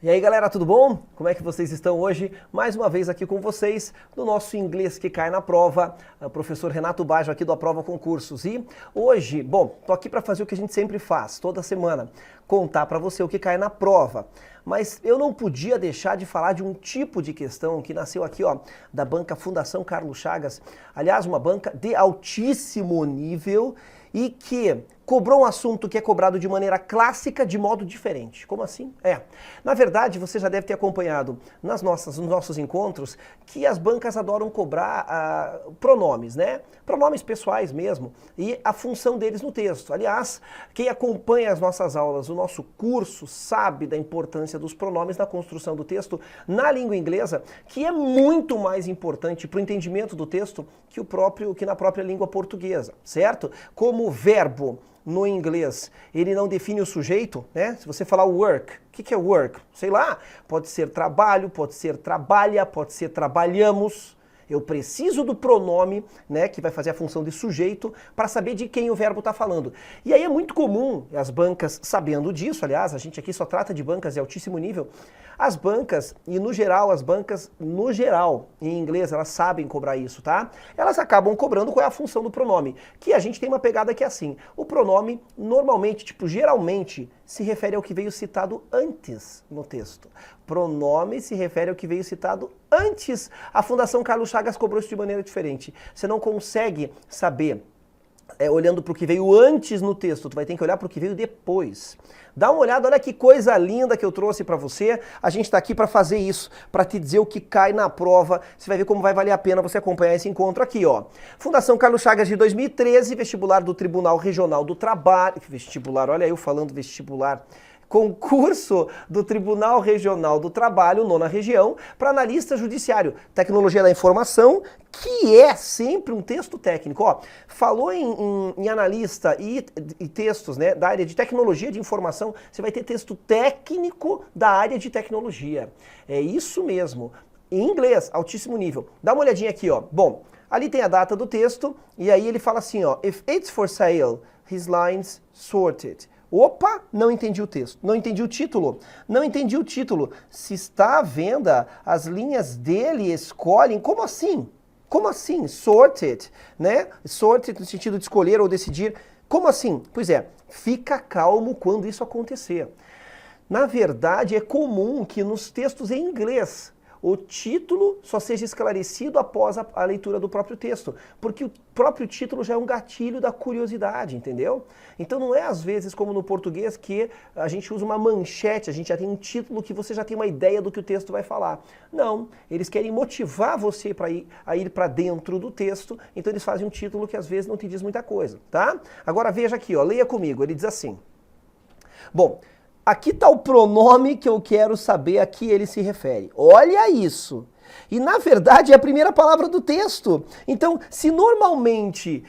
E aí galera, tudo bom? Como é que vocês estão hoje? Mais uma vez aqui com vocês no nosso Inglês que Cai na Prova, o professor Renato Baggio aqui do Aprova Concursos. E hoje, bom, tô aqui para fazer o que a gente sempre faz, toda semana, contar para você o que cai na prova. Mas eu não podia deixar de falar de um tipo de questão que nasceu aqui, ó, da banca Fundação Carlos Chagas. Aliás, uma banca de altíssimo nível e que cobrou um assunto que é cobrado de maneira clássica, de modo diferente. Como assim? Na verdade, você já deve ter acompanhado nos nossos encontros que as bancas adoram cobrar pronomes, né? Pronomes pessoais mesmo, e a função deles no texto. Aliás, quem acompanha as nossas aulas, o nosso curso, sabe da importância dos pronomes na construção do texto na língua inglesa, que é muito mais importante para o entendimento do texto que na própria língua portuguesa, certo? Como o verbo no inglês, ele não define o sujeito, né? Se você falar work, o que é work? Sei lá, pode ser trabalho, pode ser trabalha, pode ser trabalhamos. Eu preciso do pronome, né, que vai fazer a função de sujeito, para saber de quem o verbo está falando. E aí é muito comum, as bancas sabendo disso, aliás, a gente aqui só trata de bancas de altíssimo nível, as bancas, e no geral, em inglês, elas sabem cobrar isso, tá? Elas acabam cobrando qual é a função do pronome, que a gente tem uma pegada que é assim, o pronome normalmente, geralmente, se refere ao que veio citado antes no texto. Pronome se refere ao que veio citado antes. A Fundação Carlos Chagas cobrou isso de maneira diferente. Você não consegue saber olhando para o que veio antes no texto, tu vai ter que olhar para o que veio depois. Dá uma olhada, olha que coisa linda que eu trouxe para você. A gente está aqui para fazer isso, para te dizer o que cai na prova. Você vai ver como vai valer a pena você acompanhar esse encontro aqui, ó. Fundação Carlos Chagas de 2013, vestibular do Tribunal Regional do Trabalho. Vestibular, olha eu falando vestibular. Concurso do Tribunal Regional do Trabalho, nona região, para analista judiciário. Tecnologia da informação, que é sempre um texto técnico. Ó, falou em analista e textos, né, da área de tecnologia de informação, você vai ter texto técnico da área de tecnologia. É isso mesmo. Em inglês, altíssimo nível. Dá uma olhadinha aqui, ó. Bom, ali tem a data do texto, e aí ele fala assim, ó, if it's for sale, his lines sorted. Opa, não entendi o texto, não entendi o título, não entendi o título. Se está à venda, as linhas dele escolhem, como assim? Como assim? Sorted, né? Sorted no sentido de escolher ou decidir. Como assim? Pois é, fica calmo quando isso acontecer. Na verdade, é comum que nos textos em inglês o título só seja esclarecido após a leitura do próprio texto, porque o próprio título já é um gatilho da curiosidade, entendeu? Então não é às vezes como no português que a gente usa uma manchete, a gente já tem um título que você já tem uma ideia do que o texto vai falar. Não, eles querem motivar você a ir para dentro do texto, então eles fazem um título que às vezes não te diz muita coisa, tá? Agora veja aqui, ó, leia comigo, ele diz assim, bom, aqui está o pronome que eu quero saber a que ele se refere. Olha isso! E na verdade é a primeira palavra do texto. Então, se normalmente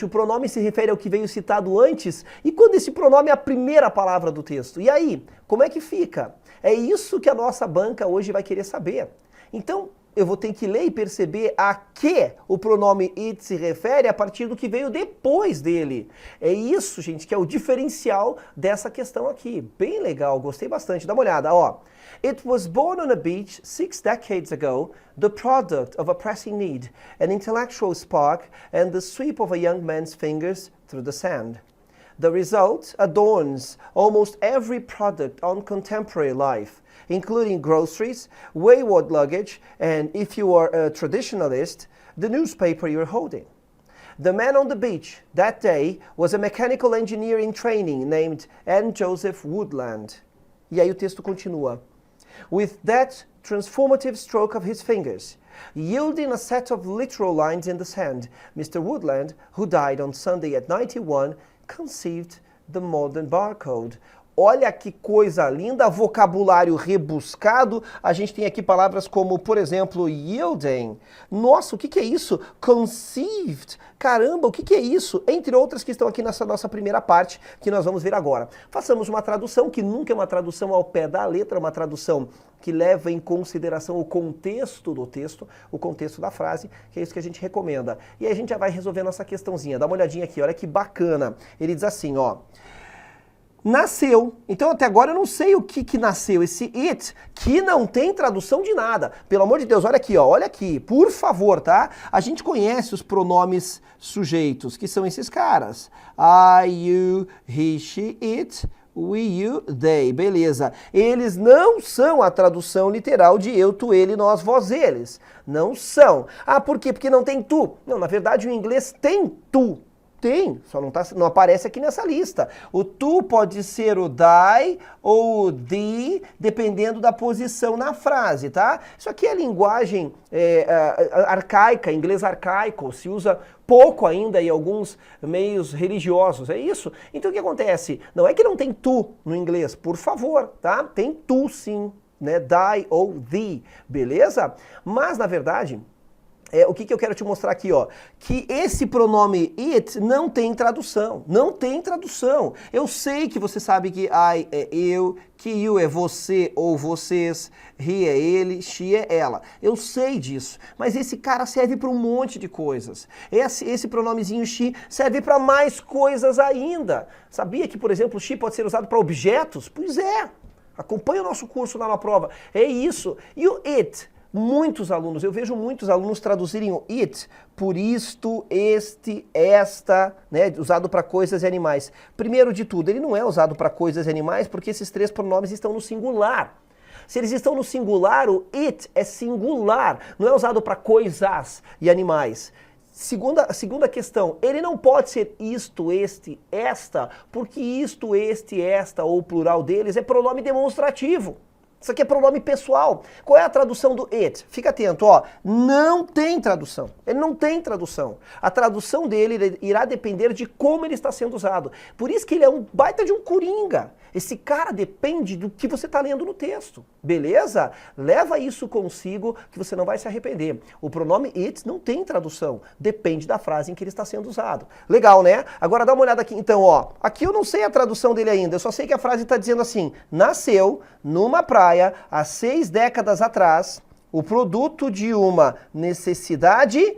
o pronome se refere ao que veio citado antes, e quando esse pronome é a primeira palavra do texto? E aí, como é que fica? É isso que a nossa banca hoje vai querer saber. Então, eu vou ter que ler e perceber a que o pronome it se refere a partir do que veio depois dele. É isso, gente, que é o diferencial dessa questão aqui. Bem legal, gostei bastante. Dá uma olhada, ó. It was born on a beach 6 decades ago, the product of a pressing need, an intellectual spark, and the sweep of a young man's fingers through the sand. The result adorns almost every product on contemporary life, including groceries, wayward luggage, and if you are a traditionalist, the newspaper you're holding. The man on the beach that day was a mechanical engineer in training named N. Joseph Woodland. E aí o texto continua. With that transformative stroke of his fingers, yielding a set of literal lines in the sand, Mr. Woodland, who died on Sunday at 91, conceived the modern barcode. Olha que coisa linda, vocabulário rebuscado. A gente tem aqui palavras como, por exemplo, yielding. Nossa, o que é isso? Conceived. Caramba, o que é isso? Entre outras que estão aqui nessa nossa primeira parte, que nós vamos ver agora. Façamos uma tradução, que nunca é uma tradução ao pé da letra, uma tradução que leva em consideração o contexto do texto, o contexto da frase, que é isso que a gente recomenda. E aí a gente já vai resolvendo essa questãozinha. Dá uma olhadinha aqui, olha que bacana. Ele diz assim, ó. Nasceu. Então até agora eu não sei o que nasceu. Esse it, que não tem tradução de nada. Pelo amor de Deus, olha aqui, ó, olha aqui, por favor, tá? A gente conhece os pronomes sujeitos, que são esses caras. I, you, he, she, it, we, you, they. Beleza. Eles não são a tradução literal de eu, tu, ele, nós, vós, eles. Não são. Ah, por quê? Porque não tem tu. Não, na verdade o inglês tem tu. Tem, só não aparece aqui nessa lista. O tu pode ser o thy ou o thee, dependendo da posição na frase, tá? Isso aqui é linguagem arcaica, inglês arcaico, se usa pouco ainda em alguns meios religiosos, é isso? Então o que acontece? Não é que não tem tu no inglês, por favor, tá? Tem tu sim, né? Thy ou thee, beleza? Mas na verdade... o que eu quero te mostrar aqui, ó, que esse pronome it não tem tradução, não tem tradução. Eu sei que você sabe que I é eu, que you é você ou vocês, he é ele, she é ela. Eu sei disso, mas esse cara serve para um monte de coisas. Esse pronomezinho she serve para mais coisas ainda. Sabia que, por exemplo, she pode ser usado para objetos? Pois é, acompanha o nosso curso lá na prova. É isso. E o it? Muitos alunos, eu vejo muitos alunos traduzirem o it por isto, este, esta, né, usado para coisas e animais. Primeiro de tudo, ele não é usado para coisas e animais porque esses três pronomes estão no singular. Se eles estão no singular, o it é singular, não é usado para coisas e animais. Segunda questão, ele não pode ser isto, este, esta, porque isto, este, esta ou o plural deles é pronome demonstrativo. Isso aqui é pronome pessoal. Qual é a tradução do it? Fica atento, ó. Não tem tradução. Ele não tem tradução. A tradução dele irá depender de como ele está sendo usado. Por isso que ele é um baita de um coringa. Esse cara depende do que você está lendo no texto. Beleza? Leva isso consigo que você não vai se arrepender. O pronome it não tem tradução. Depende da frase em que ele está sendo usado. Legal, né? Agora dá uma olhada aqui então, ó. Aqui eu não sei a tradução dele ainda. Eu só sei que a frase está dizendo assim: nasceu numa praia há 6 décadas atrás, o produto de uma necessidade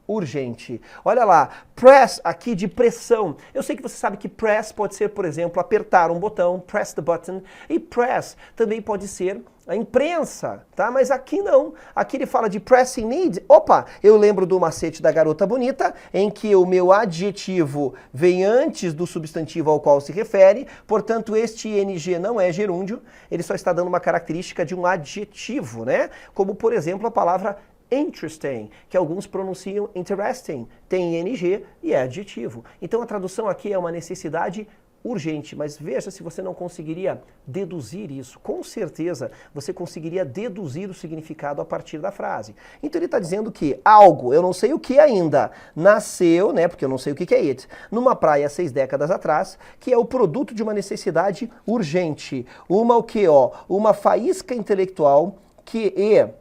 urgente. Olha lá, press aqui de pressão. Eu sei que você sabe que press pode ser, por exemplo, apertar um botão, press the button, e press também pode ser a imprensa, tá? Mas aqui não. Aqui ele fala de pressing need. Opa, eu lembro do macete da garota bonita, em que o meu adjetivo vem antes do substantivo ao qual se refere, portanto este ing não é gerúndio, ele só está dando uma característica de um adjetivo, né? Como, por exemplo, a palavra interesting, que alguns pronunciam interesting, tem ing e é adjetivo. Então a tradução aqui é uma necessidade urgente, mas veja se você não conseguiria deduzir isso. Com certeza você conseguiria deduzir o significado a partir da frase. Então ele está dizendo que algo, eu não sei o que ainda, nasceu, né, porque eu não sei o que é it, numa praia 6 décadas atrás, que é o produto de uma necessidade urgente. Uma o que, ó? Uma faísca intelectual que é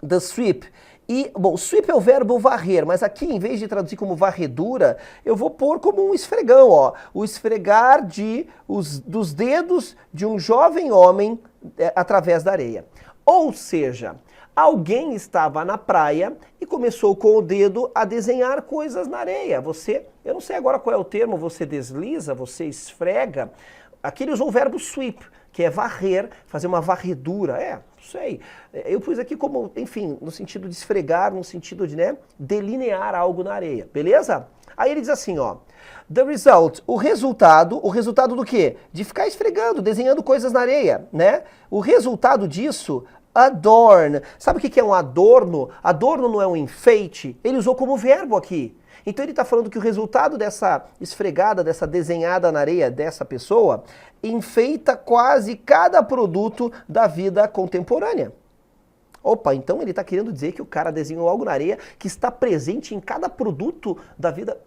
the sweep. E, bom, sweep é o verbo varrer, mas aqui, em vez de traduzir como varredura, eu vou pôr como um esfregão, ó. O esfregar dos dedos de um jovem homem através da areia. Ou seja, alguém estava na praia e começou com o dedo a desenhar coisas na areia. Eu não sei agora qual é o termo, você desliza, você esfrega. Aqui ele usou o verbo sweep, que é varrer, fazer uma varredura. Não sei. Eu pus aqui como, enfim, no sentido de esfregar, no sentido de, né, delinear algo na areia, beleza? Aí ele diz assim, ó, the result, o resultado do quê? De ficar esfregando, desenhando coisas na areia, né? O resultado disso, adorn. Sabe o que é um adorno? Adorno não é um enfeite, ele usou como verbo aqui. Então ele está falando que o resultado dessa esfregada, dessa desenhada na areia dessa pessoa, enfeita quase cada produto da vida contemporânea. Opa, então ele está querendo dizer que o cara desenhou algo na areia que está presente em cada produto da vida.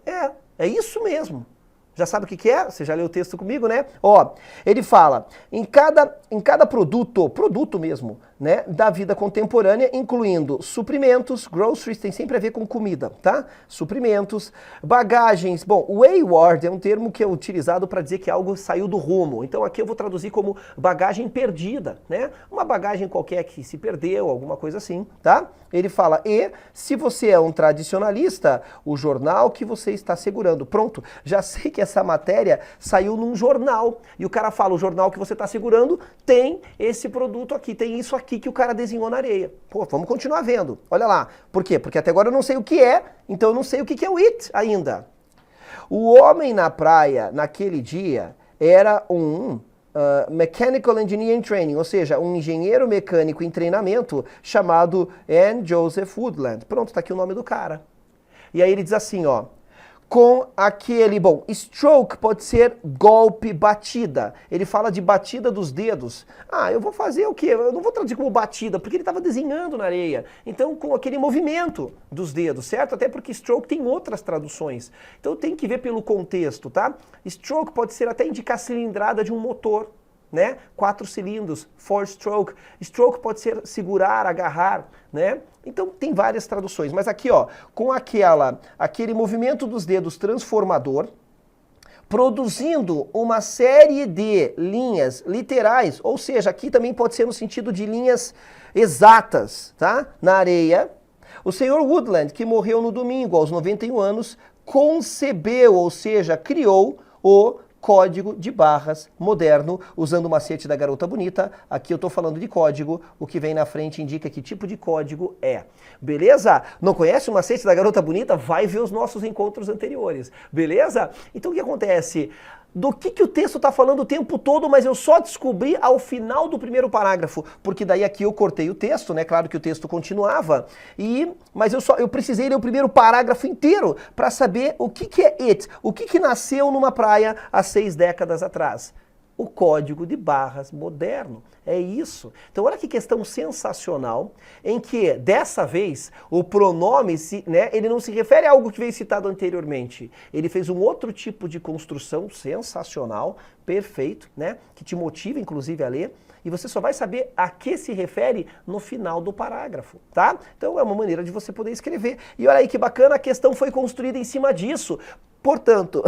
É isso mesmo. Já sabe o que é? Você já leu o texto comigo, né? Ó, ele fala, em cada produto mesmo, né, da vida contemporânea, incluindo suprimentos, groceries tem sempre a ver com comida, tá? Suprimentos, bagagens. Bom, wayward é um termo que é utilizado para dizer que algo saiu do rumo. Então aqui eu vou traduzir como bagagem perdida, né? Uma bagagem qualquer que se perdeu, alguma coisa assim, tá? Ele fala, e se você é um tradicionalista, o jornal que você está segurando. Pronto, já sei que essa matéria saiu num jornal. E o cara fala, o jornal que você está segurando tem esse produto aqui, tem isso aqui que o cara desenhou na areia. Pô, vamos continuar vendo. Olha lá. Por quê? Porque até agora eu não sei o que é, então eu não sei o que é o it ainda. O homem na praia, naquele dia, era um Mechanical Engineering Training, ou seja, um engenheiro mecânico em treinamento chamado Ann Joseph Woodland. Pronto, tá aqui o nome do cara. E aí ele diz assim, ó, com aquele, bom, stroke pode ser golpe, batida. Ele fala de batida dos dedos. Ah, eu vou fazer o quê? Eu não vou traduzir como batida, porque ele estava desenhando na areia. Então, com aquele movimento dos dedos, certo? Até porque stroke tem outras traduções. Então, tem que ver pelo contexto, tá? Stroke pode ser até indicar a cilindrada de um motor, né? 4 cilindros, 4-stroke. Stroke pode ser segurar, agarrar, né? Então tem várias traduções, mas aqui ó, com aquele movimento dos dedos transformador, produzindo uma série de linhas literais, ou seja, aqui também pode ser no sentido de linhas exatas, tá? Na areia, o Sr. Woodland, que morreu no domingo aos 91 anos, concebeu, ou seja, criou o código de barras moderno, usando o macete da garota bonita. Aqui eu tô falando de código, o que vem na frente indica que tipo de código é. Beleza? Não conhece o macete da garota bonita? Vai ver os nossos encontros anteriores. Beleza? Então o que acontece? Do que o texto está falando o tempo todo, mas eu só descobri ao final do primeiro parágrafo, porque daí aqui eu cortei o texto, né? Claro que o texto continuava, mas eu precisei ler o primeiro parágrafo inteiro para saber o que é it, o que nasceu numa praia há 6 décadas atrás. O código de barras moderno. É isso. Então olha que questão sensacional, em que dessa vez o pronome, ele não se refere a algo que veio citado anteriormente. Ele fez um outro tipo de construção sensacional, perfeito, né? Que te motiva inclusive a ler. E você só vai saber a que se refere no final do parágrafo, tá? Então é uma maneira de você poder escrever. E olha aí que bacana, a questão foi construída em cima disso. Portanto,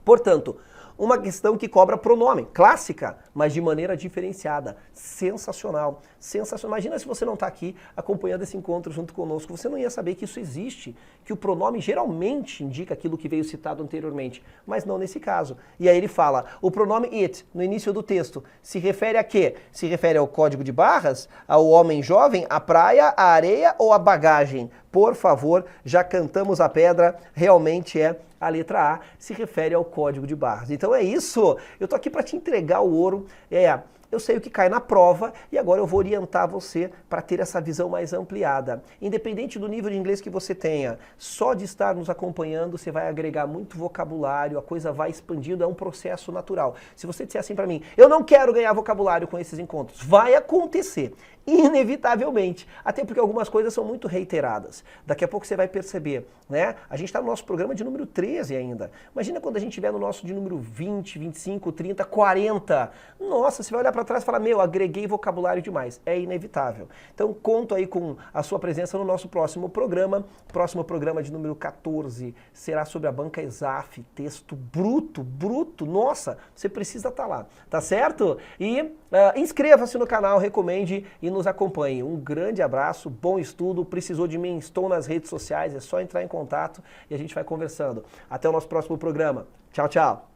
Portanto, uma questão que cobra pronome, clássica, mas de maneira diferenciada. Sensacional, sensacional. Imagina se você não está aqui acompanhando esse encontro junto conosco, você não ia saber que isso existe, que o pronome geralmente indica aquilo que veio citado anteriormente, mas não nesse caso. E aí ele fala, o pronome it, no início do texto, se refere a quê? Se refere ao código de barras, ao homem jovem, à praia, à areia ou à bagagem? Por favor, já cantamos a pedra, realmente é a letra A, se refere ao código de barras. Então é isso, eu tô aqui para te entregar o ouro, eu sei o que cai na prova e agora eu vou orientar você para ter essa visão mais ampliada. Independente do nível de inglês que você tenha, só de estar nos acompanhando você vai agregar muito vocabulário, a coisa vai expandindo, é um processo natural. Se você disser assim para mim, eu não quero ganhar vocabulário com esses encontros, vai acontecer. Inevitavelmente, até porque algumas coisas são muito reiteradas. Daqui a pouco você vai perceber, né? A gente está no nosso programa de número 13 ainda. Imagina quando a gente estiver no nosso de número 20, 25, 30, 40. Nossa, você vai olhar para trás e falar, meu, agreguei vocabulário demais. É inevitável. Então, conto aí com a sua presença no nosso próximo programa. Próximo programa de número 14 será sobre a banca ESAF. Texto bruto. Nossa, você precisa estar lá, tá certo? E inscreva-se no canal, recomende e nos acompanhe. Um grande abraço, bom estudo. Precisou de mim? Estou nas redes sociais, é só entrar em contato e a gente vai conversando. Até o nosso próximo programa. Tchau, tchau.